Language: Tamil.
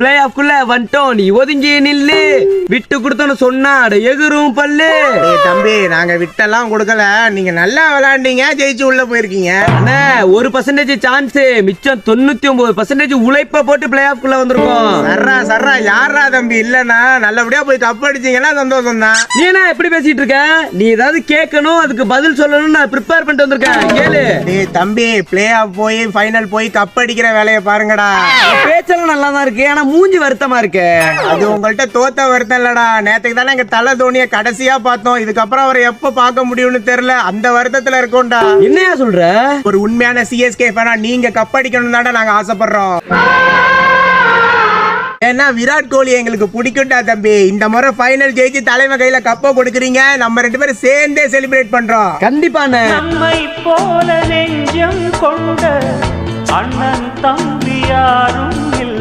பிளே ஆஃப்குள்ள வந்துட்டோம். நீ ஒதுங்கி நில்லு. விட்டு கொடுத்தோன்னு சொன்னா எகுரும் பல்லு. தம்பி நாங்க விட்டெல்லாம் கொடுக்கல, நீங்க நல்லா விளையாண்டீங்க, ஜெயிச்சு உள்ள போயிருக்கீங்க. அண்ணா 1% சான்ஸ், மிச்சம் 99% உழைப்ப போட்டு பிளே ஆஃப்குள்ள வந்திருக்கோம். சர்ரா யாரா தம்பி இல்லன்னா நல்லபடியா போய் கப் அடிச்சீங்கன்னா சந்தோஷம் தான். நீ என்ன எப்படி பேசிட்டு இருக்க? நீ ஏதாவது கேட்கணும், அதுக்கு பதில் சொல்லணும். நான் ப்ரிப்பேர் பண்ணிட்டு வந்திருக்கேன், கேளு. தம்பி பிளே ஆஃப் போய் ஃபைனல் போய் கப் அடிக்கிற வேலையை பாருங்கடா. பேச்செல்லாம் நல்லா தான் இருக்கு, ஆனா மூஞ்சி வருத்தமா இருக்கு. அது உங்கள்கிட்ட தோத்த வருத்தம் இல்லடா, நேத்துக்கு தானே எங்க தலை தோனியை கடைசியா பார்த்தோம், இதுக்கப்புறம் அவரை எப்ப பார்க்க முடியும்னு தெரியல, அந்த வருத்தத்துல இருக்கோம்டா. என்னையா சொல்ற? ஒரு உண்மையான சிஎஸ்கே ஃபேனா நீங்க கப் அடிக்கணும் தானே நாங்க ஆசைப்படுறோம். ஏன்னா விராட் கோலி எங்களுக்கு பிடிக்கும்டா தம்பி. இந்த முறை ஃபைனல் ஜெயிச்சு தலைமை கையில கப்ப கொடுக்குறீங்க, நம்ம 2 பேரும் சேர்ந்தே செலிப்ரேட் பண்றோம். கண்டிப்பாண்ணே. நம்மை போல நெஞ்சம் கொண்ட அண்ணன் தம்பி யாரும் இல்லை.